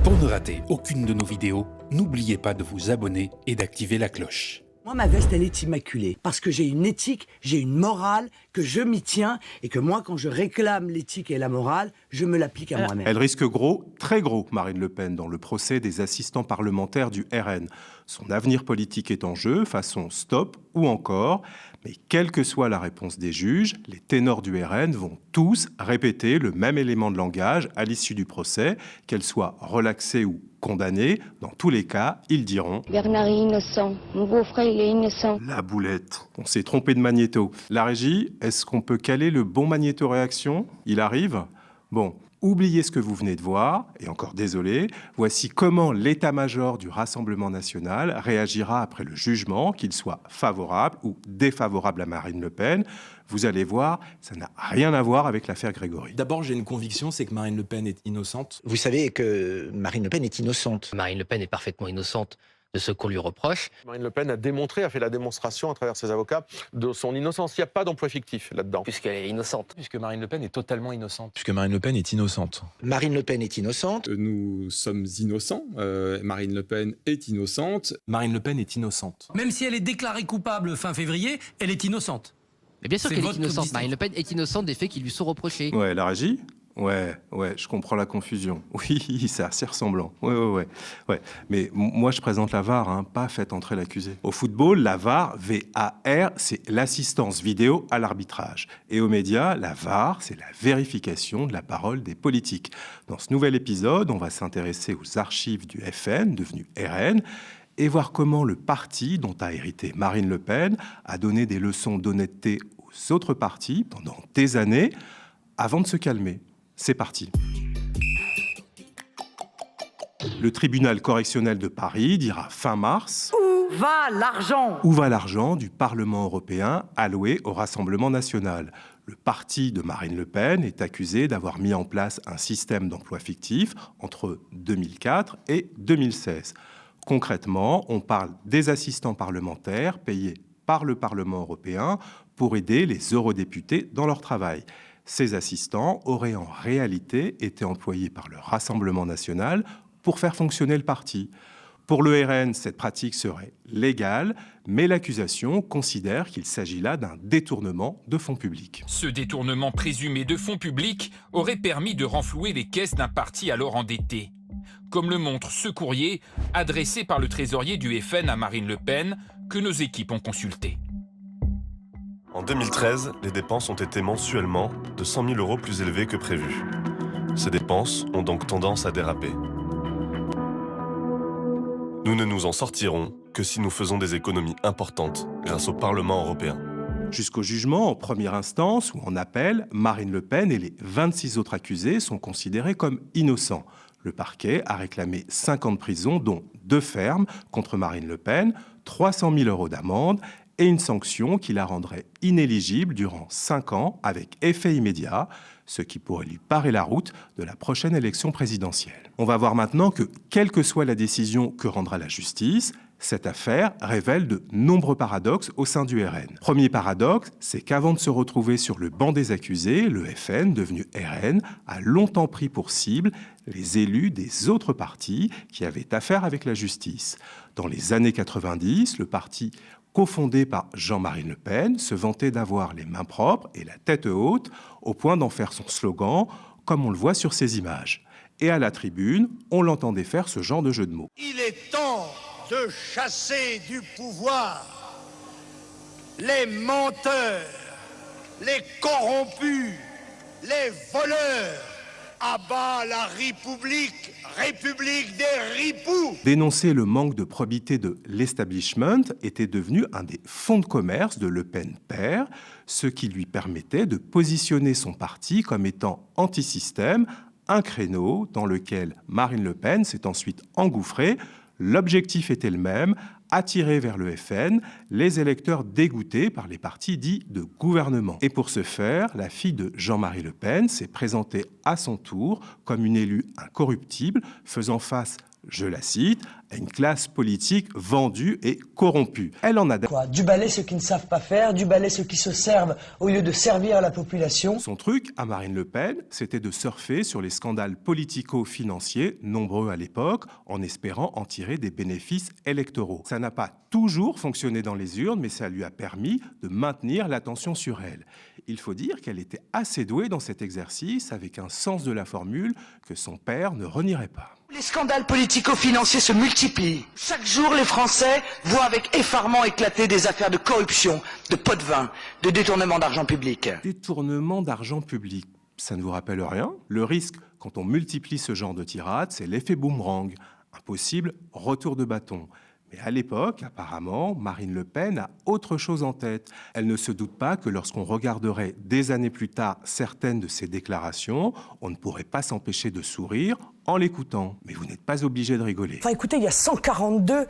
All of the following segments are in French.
Pour ne rater aucune de nos vidéos, n'oubliez pas de vous abonner et d'activer la cloche. Moi, ma veste, elle est immaculée. Parce que j'ai une éthique, j'ai une morale, que je m'y tiens, et que moi, quand je réclame l'éthique et la morale, je me l'applique à moi-même. Elle risque gros, très gros, Marine Le Pen, dans le procès des assistants parlementaires du RN. Son avenir politique est en jeu, façon stop ou encore. Mais quelle que soit la réponse des juges, les ténors du RN vont tous répéter le même élément de langage à l'issue du procès, qu'elle soit relaxée ou condamnée. Dans tous les cas, ils diront « Bernard est innocent, mon beau-frère il est innocent ». La boulette, on s'est trompé de magnéto. La régie, est-ce qu'on peut caler le bon magnéto-réaction ? Il arrive ? Bon, oubliez ce que vous venez de voir, et encore désolé, voici comment l'état-major du Rassemblement national réagira après le jugement, qu'il soit favorable ou défavorable à Marine Le Pen. Vous allez voir, ça n'a rien à voir avec l'affaire Grégory. D'abord, j'ai une conviction, c'est que Marine Le Pen est innocente. Vous savez que Marine Le Pen est innocente. Marine Le Pen est parfaitement innocente de ce qu'on lui reproche. Marine Le Pen a fait la démonstration à travers ses avocats de son innocence. Il n'y a pas d'emploi fictif là-dedans. Puisqu'elle est innocente. Puisque Marine Le Pen est totalement innocente. Puisque Marine Le Pen est innocente. Marine Le Pen est innocente. Nous sommes innocents. Marine Le Pen est innocente. Marine Le Pen est innocente. Même si elle est déclarée coupable fin février, elle est innocente. Mais bien sûr qu'elle est innocente. Marine Le Pen est innocente des faits qui lui sont reprochés. Ouais, la régie ? Ouais, je comprends la confusion. Oui, c'est assez ressemblant. Ouais. Mais moi, je présente la VAR, pas faites entrer l'accusé. Au football, la VAR, V-A-R, c'est l'assistance vidéo à l'arbitrage. Et aux médias, la VAR, c'est la vérification de la parole des politiques. Dans ce nouvel épisode, on va s'intéresser aux archives du FN, devenu RN, et voir comment le parti dont a hérité Marine Le Pen a donné des leçons d'honnêteté aux autres partis pendant des années, avant de se calmer. C'est parti. Le tribunal correctionnel de Paris dira fin mars Où va l'argent ? Où va l'argent du Parlement européen alloué au Rassemblement national ? Le parti de Marine Le Pen est accusé d'avoir mis en place un système d'emploi fictif entre 2004 et 2016. Concrètement, on parle des assistants parlementaires payés par le Parlement européen pour aider les eurodéputés dans leur travail. Ces assistants auraient en réalité été employés par le Rassemblement national pour faire fonctionner le parti. Pour le RN, cette pratique serait légale, mais l'accusation considère qu'il s'agit là d'un détournement de fonds publics. Ce détournement présumé de fonds publics aurait permis de renflouer les caisses d'un parti alors endetté. Comme le montre ce courrier adressé par le trésorier du FN à Marine Le Pen, que nos équipes ont consulté. En 2013, les dépenses ont été mensuellement de 100 000 € plus élevées que prévu. Ces dépenses ont donc tendance à déraper. Nous ne nous en sortirons que si nous faisons des économies importantes grâce au Parlement européen. Jusqu'au jugement en première instance ou en appel, Marine Le Pen et les 26 autres accusés sont considérés comme innocents. Le parquet a réclamé 5 ans de prison, dont 2 fermes, contre Marine Le Pen, 300 000 € d'amende et une sanction qui la rendrait inéligible durant 5 ans avec effet immédiat, ce qui pourrait lui parer la route de la prochaine élection présidentielle. On va voir maintenant que, quelle que soit la décision que rendra la justice, cette affaire révèle de nombreux paradoxes au sein du RN. Premier paradoxe, c'est qu'avant de se retrouver sur le banc des accusés, le FN, devenu RN, a longtemps pris pour cible les élus des autres partis qui avaient affaire avec la justice. Dans les années 90, le parti cofondé par Jean-Marie Le Pen, se vantait d'avoir les mains propres et la tête haute, au point d'en faire son slogan, comme on le voit sur ces images. Et à la tribune, on l'entendait faire ce genre de jeu de mots. Il est temps de chasser du pouvoir les menteurs, les corrompus, les voleurs. À bas la République, République des ripoux. Dénoncer le manque de probité de l'establishment était devenu un des fonds de commerce de Le Pen père, ce qui lui permettait de positionner son parti comme étant anti-système, un créneau dans lequel Marine Le Pen s'est ensuite engouffrée. L'objectif était le même, attirer vers le FN les électeurs dégoûtés par les partis dits de gouvernement. Et pour ce faire, la fille de Jean-Marie Le Pen s'est présentée à son tour comme une élue incorruptible, faisant face je la cite, à une classe politique vendue et corrompue. Elle en a Du balai ceux qui ne savent pas faire, du balai ceux qui se servent au lieu de servir la population. Son truc, à Marine Le Pen, c'était de surfer sur les scandales politico-financiers, nombreux à l'époque, en espérant en tirer des bénéfices électoraux. Ça n'a pas toujours fonctionné dans les urnes, mais ça lui a permis de maintenir l'attention sur elle. Il faut dire qu'elle était assez douée dans cet exercice, avec un sens de la formule que son père ne renierait pas. Les scandales politico-financiers se multiplient. Chaque jour, les Français voient avec effarement éclater des affaires de corruption, de pots de vin, de détournement d'argent public. Détournement d'argent public, ça ne vous rappelle rien? Le risque, quand on multiplie ce genre de tirades, c'est l'effet boomerang, un possible retour de bâton. Mais à l'époque, apparemment, Marine Le Pen a autre chose en tête. Elle ne se doute pas que lorsqu'on regarderait des années plus tard certaines de ses déclarations, on ne pourrait pas s'empêcher de sourire en l'écoutant. Mais vous n'êtes pas obligé de rigoler. Enfin écoutez, il y a 142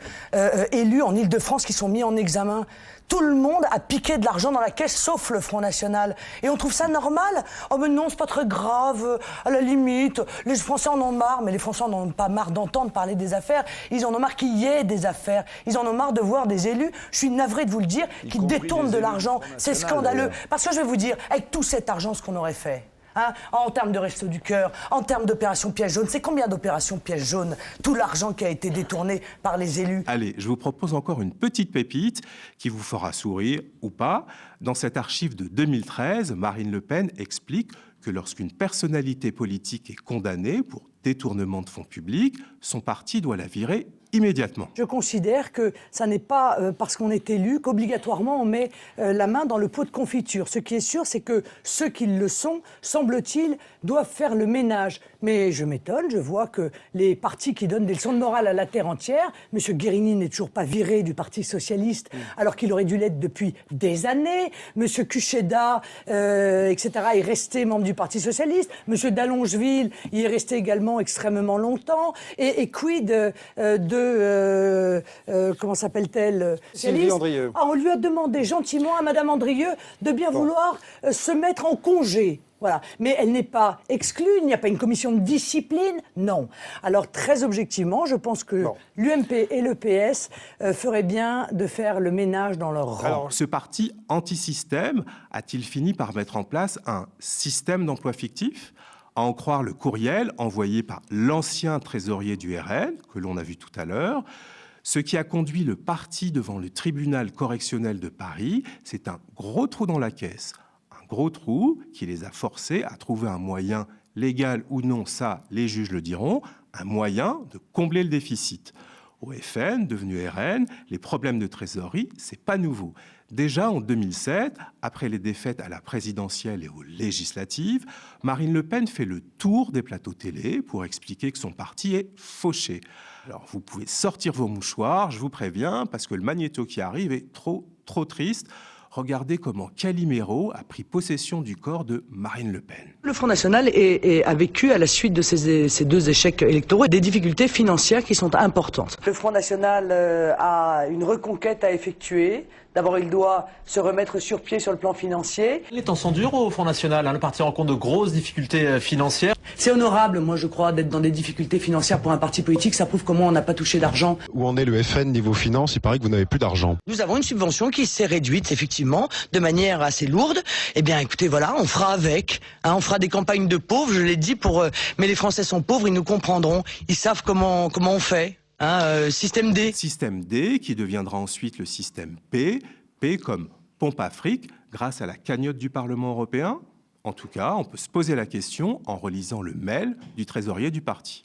élus en Ile-de-France qui sont mis en examen. Tout le monde a piqué de l'argent dans la caisse, sauf le Front National. Et on trouve ça normal? Oh mais non, c'est pas très grave, à la limite. Les Français en ont marre, mais les Français en ont pas marre d'entendre parler des affaires. Ils en ont marre qu'il y ait des affaires. Ils en ont marre de voir des élus, je suis navré de vous le dire, qui détournent de l'argent. C'est scandaleux. Parce que je vais vous dire, avec tout cet argent, ce qu'on aurait fait... en termes de Restos du Cœur, en termes d'opérations pièges jaunes. C'est combien d'opérations pièges jaunes? Tout l'argent qui a été détourné par les élus. Allez, je vous propose encore une petite pépite qui vous fera sourire ou pas. Dans cette archive de 2013, Marine Le Pen explique que lorsqu'une personnalité politique est condamnée pour détournement de fonds publics, son parti doit la virer immédiatement. Je considère que ça n'est pas parce qu'on est élu qu'obligatoirement on met la main dans le pot de confiture. Ce qui est sûr, c'est que ceux qui le sont, semble-t-il, doivent faire le ménage. Mais je m'étonne, je vois que les partis qui donnent des leçons de morale à la terre entière, M. Guérini n'est toujours pas viré du Parti Socialiste, alors qu'il aurait dû l'être depuis des années. M. Kucheda, etc., est resté membre du Parti Socialiste. M. Dallongeville, il est resté également extrêmement longtemps. Et quid comment s'appelle-t-elle? Sylvie Andrieux. On lui a demandé gentiment à Madame Andrieux de bien vouloir se mettre en congé. Voilà. Mais elle n'est pas exclue, il n'y a pas une commission de discipline, non. Alors très objectivement, je pense que l'UMP et le PS feraient bien de faire le ménage dans leur rang. Alors, ce parti anti-système a-t-il fini par mettre en place un système d'emploi fictif ? À en croire le courriel envoyé par l'ancien trésorier du RN, que l'on a vu tout à l'heure, ce qui a conduit le parti devant le tribunal correctionnel de Paris, c'est un gros trou dans la caisse. Un gros trou qui les a forcés à trouver un moyen, légal ou non, ça, les juges le diront, un moyen de combler le déficit. Au FN, devenu RN, les problèmes de trésorerie, c'est pas nouveau. Déjà en 2007, après les défaites à la présidentielle et aux législatives, Marine Le Pen fait le tour des plateaux télé pour expliquer que son parti est fauché. Alors vous pouvez sortir vos mouchoirs, je vous préviens, parce que le magnéto qui arrive est trop triste. Regardez comment Calimero a pris possession du corps de Marine Le Pen. Le Front National a vécu, à la suite de ces deux échecs électoraux, des difficultés financières qui sont importantes. Le Front National a une reconquête à effectuer. D'abord, il doit se remettre sur pied sur le plan financier. Les temps sont durs au Front National, le parti rencontre de grosses difficultés financières. C'est honorable, moi je crois, d'être dans des difficultés financières pour un parti politique. Ça prouve comment on n'a pas touché d'argent. Où en est le FN niveau finance? Il paraît que vous n'avez plus d'argent. Nous avons une subvention qui s'est réduite, effectivement, de manière assez lourde. Eh bien, écoutez, voilà, on fera avec. On fera des campagnes de pauvres, je l'ai dit, mais les Français sont pauvres, ils nous comprendront. Ils savent comment on fait. Système D. Système D qui deviendra ensuite le système P. P comme pompe Afrique grâce à la cagnotte du Parlement européen. En tout cas, on peut se poser la question en relisant le mail du trésorier du parti.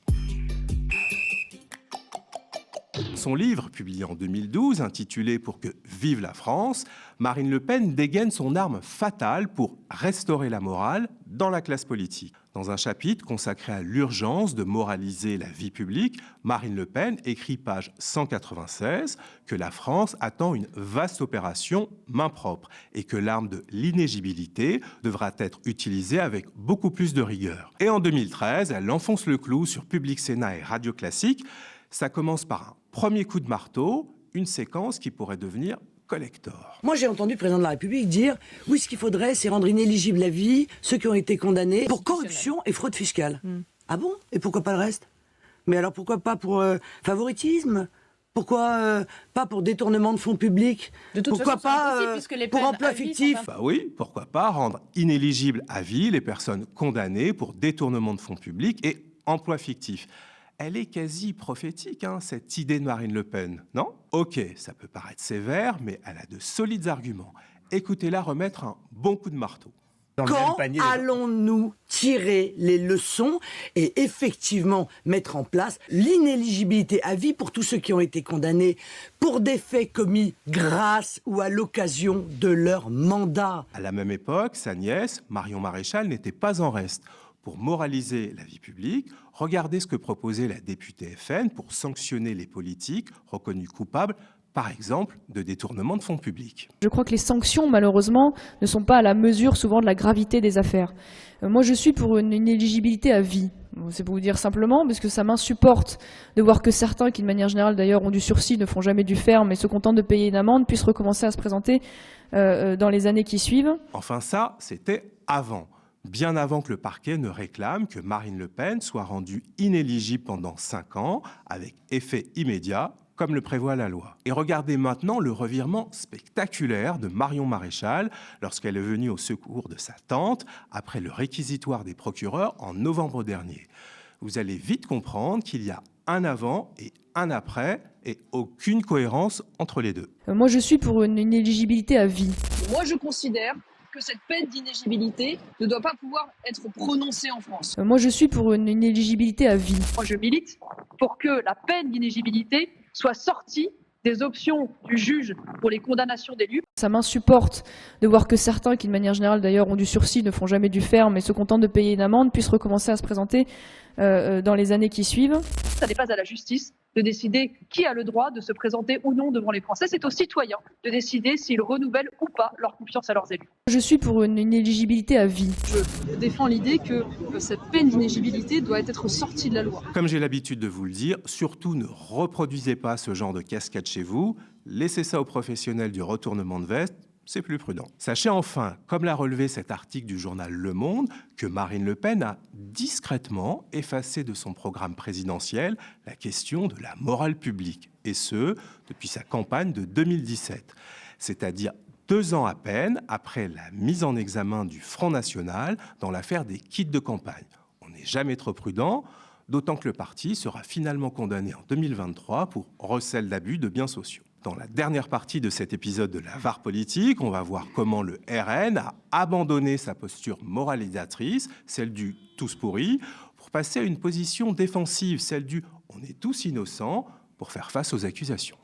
Son livre, publié en 2012, intitulé « Pour que vive la France », Marine Le Pen dégaine son arme fatale pour restaurer la morale dans la classe politique. Dans un chapitre consacré à l'urgence de moraliser la vie publique, Marine Le Pen écrit page 196 que la France attend une vaste opération main propre et que l'arme de l'inéligibilité devra être utilisée avec beaucoup plus de rigueur. Et en 2013, elle enfonce le clou sur Public Sénat et Radio Classique. Ça commence par un premier coup de marteau, une séquence qui pourrait devenir collector. Moi, j'ai entendu le président de la République dire « Oui, ce qu'il faudrait, c'est rendre inéligible la vie ceux qui ont été condamnés pour corruption et fraude fiscale. Ah bon? Et pourquoi pas le reste? Mais alors pourquoi pas pour favoritisme ? Pourquoi pas pour détournement de fonds publics ? Pourquoi pas pour emploi fictif ? Bah oui, pourquoi pas rendre inéligibles à vie les personnes condamnées pour détournement de fonds publics et emploi fictif. Elle est quasi prophétique, cette idée de Marine Le Pen, non ? Ok, ça peut paraître sévère, mais elle a de solides arguments. Écoutez-la remettre un bon coup de marteau. Quand allons-nous tirer les leçons et effectivement mettre en place l'inéligibilité à vie pour tous ceux qui ont été condamnés pour des faits commis grâce ou à l'occasion de leur mandat ? À la même époque, sa nièce, Marion Maréchal, n'était pas en reste. Pour moraliser la vie publique, regardez ce que proposait la députée FN pour sanctionner les politiques reconnus coupables, par exemple, de détournement de fonds publics. Je crois que les sanctions, malheureusement, ne sont pas à la mesure souvent de la gravité des affaires. Moi, je suis pour une inéligibilité à vie. C'est pour vous dire simplement, parce que ça m'insupporte de voir que certains, qui de manière générale d'ailleurs ont du sursis, ne font jamais du ferme et se contentent de payer une amende, puissent recommencer à se présenter dans les années qui suivent. Enfin ça, c'était avant. Bien avant que le parquet ne réclame que Marine Le Pen soit rendue inéligible pendant 5 ans, avec effet immédiat, comme le prévoit la loi. Et regardez maintenant le revirement spectaculaire de Marion Maréchal lorsqu'elle est venue au secours de sa tante après le réquisitoire des procureurs en novembre dernier. Vous allez vite comprendre qu'il y a un avant et un après et aucune cohérence entre les deux. Moi, je suis pour une inéligibilité à vie. Moi, je considère que cette peine d'inéligibilité ne doit pas pouvoir être prononcée en France. Moi, je suis pour une inéligibilité à vie. Moi, je milite pour que la peine d'inéligibilité soit sortie des options du juge pour les condamnations d'élus. Ça m'insupporte de voir que certains, qui de manière générale d'ailleurs ont du sursis, ne font jamais du ferme et se contentent de payer une amende, puissent recommencer à se présenter dans les années qui suivent. Ça n'est pas à la justice de décider qui a le droit de se présenter ou non devant les Français. C'est aux citoyens de décider s'ils renouvellent ou pas leur confiance à leurs élus. Je suis pour une inéligibilité à vie. Je défends l'idée que cette peine d'inéligibilité doit être sortie de la loi. Comme j'ai l'habitude de vous le dire, surtout ne reproduisez pas ce genre de cascade chez vous. Laissez ça aux professionnels du retournement de veste. C'est plus prudent. Sachez enfin, comme l'a relevé cet article du journal Le Monde, que Marine Le Pen a discrètement effacé de son programme présidentiel la question de la morale publique, et ce, depuis sa campagne de 2017, c'est-à-dire 2 ans à peine après la mise en examen du Front National dans l'affaire des kits de campagne. On n'est jamais trop prudent, d'autant que le parti sera finalement condamné en 2023 pour recel d'abus de biens sociaux. Dans la dernière partie de cet épisode de la VAR politique, on va voir comment le RN a abandonné sa posture moralisatrice, celle du « tous pourris », pour passer à une position défensive, celle du « on est tous innocents », pour faire face aux accusations.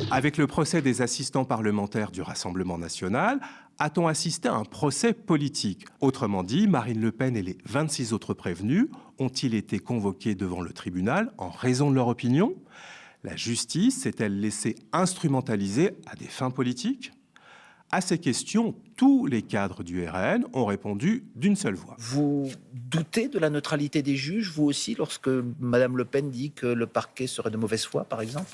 Avec le procès des assistants parlementaires du Rassemblement national, a-t-on assisté à un procès politique ? Autrement dit, Marine Le Pen et les 26 autres prévenus ont-ils été convoqués devant le tribunal en raison de leur opinion ? La justice s'est-elle laissée instrumentaliser à des fins politiques ? À ces questions, tous les cadres du RN ont répondu d'une seule voix. Vous doutez de la neutralité des juges, vous aussi, lorsque Mme Le Pen dit que le parquet serait de mauvaise foi, par exemple ?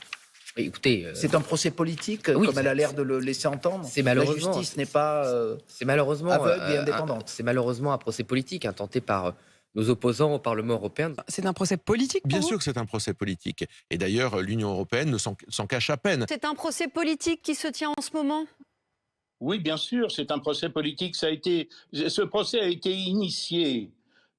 Écoutez, c'est un procès politique, oui, comme elle a l'air de le laisser entendre. C'est malheureusement, la justice n'est pas aveugle et indépendante. C'est malheureusement un procès politique tenté par nos opposants au Parlement européen. C'est un procès politique Bien sûr que c'est un procès politique. Et d'ailleurs, l'Union européenne s'en cache à peine. C'est un procès politique qui se tient en ce moment ? Oui, bien sûr, c'est un procès politique. Ce procès a été initié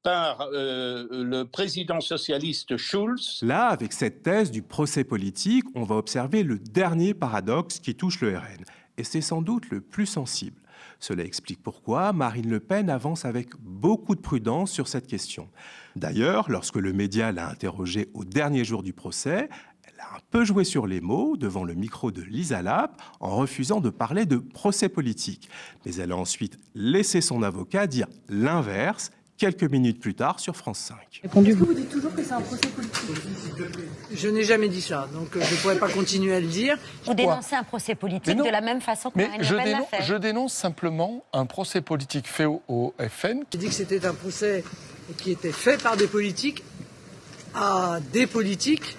par le président socialiste Schulz. Là, avec cette thèse du procès politique, on va observer le dernier paradoxe qui touche le RN. Et c'est sans doute le plus sensible. Cela explique pourquoi Marine Le Pen avance avec beaucoup de prudence sur cette question. D'ailleurs, lorsque le média l'a interrogée au dernier jour du procès, elle a un peu joué sur les mots devant le micro de Lisa Lapp en refusant de parler de procès politique. Mais elle a ensuite laissé son avocat dire l'inverse quelques minutes plus tard sur France 5. Est-ce que vous dites toujours que c'est un procès politique ? Je n'ai jamais dit ça, donc je ne pourrais pas continuer à le dire. Vous dénoncez un procès politique de la même façon que Marine Le Pen l'a fait. Je dénonce simplement un procès politique fait au FN. J'ai dit que c'était un procès qui était fait par des politiques à des politiques,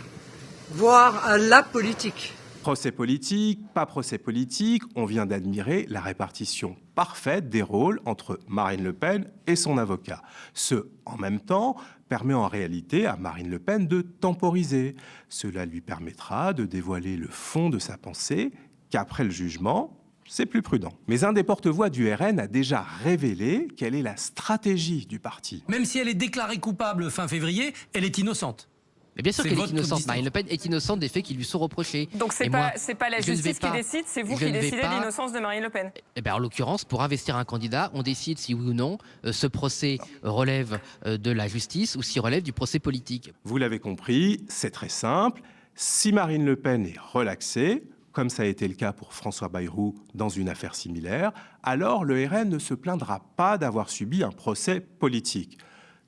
voire à la politique. Procès politique, pas procès politique, on vient d'admirer la répartition parfaite des rôles entre Marine Le Pen et son avocat. Ce « en même temps » permet en réalité à Marine Le Pen de temporiser. Cela lui permettra de dévoiler le fond de sa pensée, qu'après le jugement, c'est plus prudent. Mais un des porte-voix du RN a déjà révélé quelle est la stratégie du parti. Même si elle est déclarée coupable fin février, elle est innocente. Mais bien sûr C'est qu'elle est votre innocente. distinction. Marine Le Pen est innocente des faits qui lui sont reprochés. Donc c'est Et pas, moi, c'est pas la je ne vais justice qui pas- décide, c'est vous je qui ne vais décidez pas- de l'innocence de Marine Le Pen. Eh ben, en l'occurrence, pour investir un candidat, on décide si oui ou non ce procès relève de la justice ou s'il relève du procès politique. Vous l'avez compris, c'est très simple. Si Marine Le Pen est relaxée, comme ça a été le cas pour François Bayrou dans une affaire similaire, alors le RN ne se plaindra pas d'avoir subi un procès politique.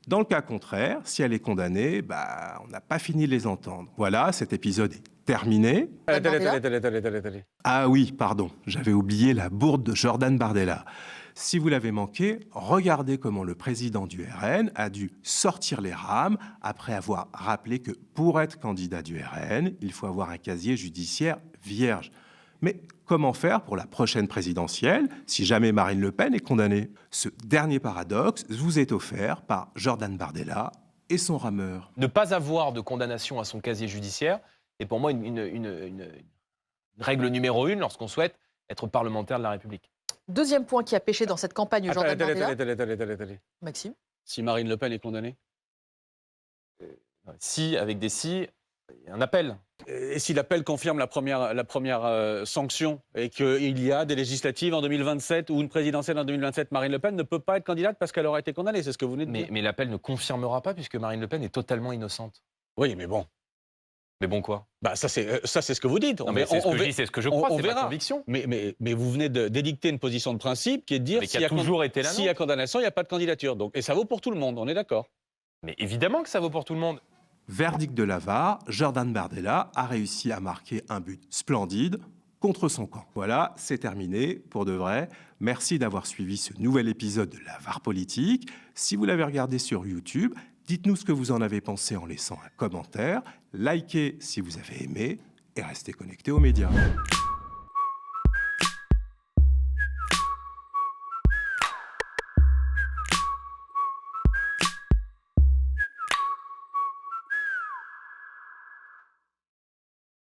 Dans le cas contraire, si elle est condamnée, on n'a pas fini de les entendre. Voilà, cet épisode est terminé. Ah oui, pardon, j'avais oublié la bourde de Jordan Bardella. Si vous l'avez manqué, regardez comment le président du RN a dû sortir les rames après avoir rappelé que pour être candidat du RN, il faut avoir un casier judiciaire vierge. Mais comment faire pour la prochaine présidentielle si jamais Marine Le Pen est condamnée? Ce dernier paradoxe vous est offert par Jordan Bardella et son rameur. Ne pas avoir de condamnation à son casier judiciaire est pour moi une règle numéro 1 lorsqu'on souhaite être parlementaire de la République. Deuxième point qui a pêché dans cette campagne, Jordan Bardella. Attendez. Maxime. Si Marine Le Pen est condamnée? Si, avec des si, il y a un appel. Et si l'appel confirme la première sanction et qu'il y a des législatives en 2027 ou une présidentielle en 2027, Marine Le Pen ne peut pas être candidate parce qu'elle aura été condamnée, c'est ce que vous venez de dire. Mais l'appel ne confirmera pas puisque Marine Le Pen est totalement innocente. Oui, mais bon. Mais bon quoi? Ça c'est ce que vous dites. Non, mais c'est ce que je dis, c'est ce que je crois, c'est ma conviction. Mais vous venez d'édicter une position de principe qui est de dire qui a toujours été la s'il y a nôtre. condamnation, il n'y a pas de candidature. Donc, et ça vaut pour tout le monde, on est d'accord. Mais évidemment que ça vaut pour tout le monde. Verdict de la VAR, Jordan Bardella a réussi à marquer un but splendide contre son camp. Voilà, c'est terminé pour de vrai. Merci d'avoir suivi ce nouvel épisode de la VAR politique. Si vous l'avez regardé sur YouTube, dites-nous ce que vous en avez pensé en laissant un commentaire, likez si vous avez aimé et restez connectés aux médias.